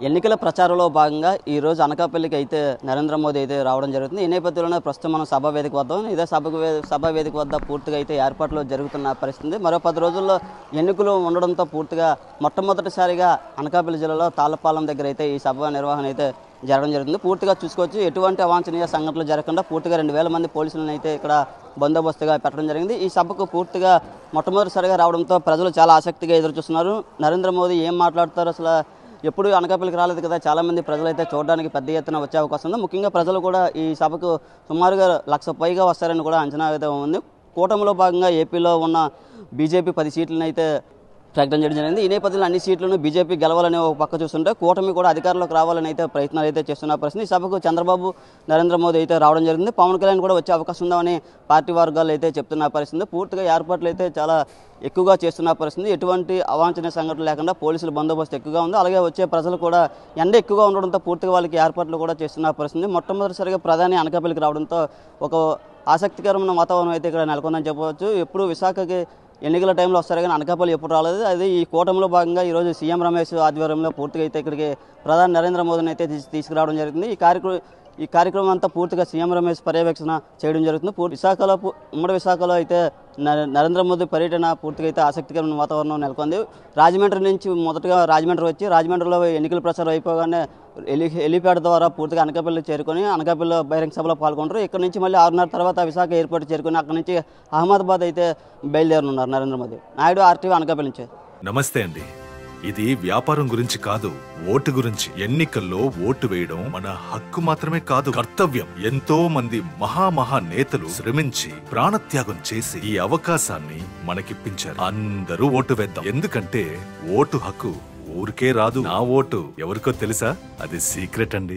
ఎన్నికల ప్రచారంలో భాగంగా ఈ రోజు అనకాపల్లికి అయితే నరేంద్ర మోదీ అయితే రావడం జరుగుతుంది. ఈ నేపథ్యంలోనే ప్రస్తుతం మనం సభా వేదిక వద్ద ఇదే సభా వేదిక వద్ద పూర్తిగా అయితే ఏర్పాట్లు జరుగుతున్న పరిస్థితి. మరో 10 రోజుల్లో ఎన్నికలు ఉండడంతో పూర్తిగా మొట్టమొదటిసారిగా అనకాపల్లి జిల్లాలో తాళ్లపాలెం దగ్గర అయితే ఈ సభ నిర్వహణ అయితే జరగడం జరుగుతుంది. పూర్తిగా చూసుకోవచ్చు, ఎటువంటి అవాంఛనీయ సంఘటనలు జరగకుండా పూర్తిగా 2000 మంది పోలీసులను అయితే ఇక్కడ బందోబస్తుగా పెట్టడం జరిగింది. ఈ సభకు పూర్తిగా మొట్టమొదటిసారిగా రావడంతో ప్రజలు చాలా ఆసక్తిగా ఎదురు చూస్తున్నారు. నరేంద్ర మోదీ ఏం మాట్లాడతారు, అసలు ఎప్పుడు అనకాపల్లికి రాలేదు కదా, చాలామంది ప్రజలు అయితే చూడడానికి పెద్ద ఎత్తున వచ్చే అవకాశం ఉంది. ముఖ్యంగా ప్రజలు కూడా ఈ సభకు సుమారుగా 1,00,000 పైగా వస్తారని కూడా అంచనా అయితే ఉంది. కూటమిలో భాగంగా ఏపీలో ఉన్న బీజేపీ 10 సీట్లను అయితే ప్రకటన చేయడం జరిగింది. ఈ నేపథ్యంలో అన్ని సీట్లను బీజేపీ గెలవాలని ఒక పక్క చూస్తుంటే కూటమి కూడా అధికారంలోకి రావాలని అయితే ప్రయత్నాలు అయితే చేస్తున్న పరిస్థితి. ఈ సభకు చంద్రబాబు, నరేంద్ర మోదీ అయితే రావడం జరిగింది. పవన్ కళ్యాణ్ కూడా వచ్చే అవకాశం ఉందని పార్టీ వర్గాలు అయితే చెప్తున్న పరిస్థితి. పూర్తిగా ఏర్పాట్లు అయితే చాలా ఎక్కువగా చేస్తున్న పరిస్థితి. ఎటువంటి అవాంఛనీయ సంఘటనలు లేకుండా పోలీసుల బందోబస్తు ఎక్కువగా ఉంది. అలాగే వచ్చే ప్రజలు కూడా ఎండ ఎక్కువగా ఉండడంతో పూర్తిగా వాళ్ళకి ఏర్పాట్లు కూడా చేస్తున్న పరిస్థితి. మొట్టమొదటిసారిగా ప్రధాని అనకాపల్లికి రావడంతో ఒక ఆసక్తికరమైన వాతావరణం అయితే ఇక్కడ నెలకొందని చెప్పవచ్చు. ఎప్పుడు విశాఖకి ఎన్నికల టైంలో వస్తారు కానీ అనకాపల్లి ఎప్పుడు రాలేదు. అది ఈ కూటమిలో భాగంగా ఈరోజు సీఎం రమేష్ ఆధ్వర్యంలో పూర్తిగా అయితే ఇక్కడికి ప్రధాని నరేంద్ర మోదీని అయితే తీసుకురావడం జరిగింది. ఈ కార్యక్రమం అంతా పూర్తిగా సీఎం రమేష్ పర్యవేక్షణ చేయడం జరుగుతుంది. ఉమ్మడి విశాఖలో అయితే నరేంద్ర మోదీ పర్యటన పూర్తిగా అయితే ఆసక్తికరమైన వాతావరణం నెలకొంది. రాజమండ్రి నుంచి మొదటగా రాజమండ్రి వచ్చి రాజమండ్రిలో ఎన్నికల ప్రచారం అయిపోగానే హెలిప్యాడ్ ద్వారా పూర్తిగా అనకాపల్లి చేరుకొని అనకాపల్లిలో బహిరంగ సభలో పాల్గొంటారు. ఇక్కడ నుంచి మళ్ళీ 6:30 తర్వాత విశాఖ ఎయిర్పోర్ట్ చేరుకొని అక్కడ నుంచి అహ్మదాబాద్ అయితే బయలుదేరనున్నారు నరేంద్ర మోదీ. నాయుడు, RTV, అనకాపల్లి నుంచి. నమస్తే అండి. ఇది వ్యాపారం గురించి కాదు, ఓటు గురించి. ఎన్నికల్లో ఓటు వేయడం మన హక్కు మాత్రమే కాదు, కర్తవ్యం. ఎంతో మంది మహా నేతలు శ్రమించి ప్రాణత్యాగం చేసి ఈ అవకాశాన్ని మనకిప్పించారు. అందరూ ఓటు వేద్దాం. ఎందుకంటే ఓటు హక్కు ఊరికే రాదు. నా ఓటు ఎవరికో తెలుసా? అది సీక్రెట్ అండి.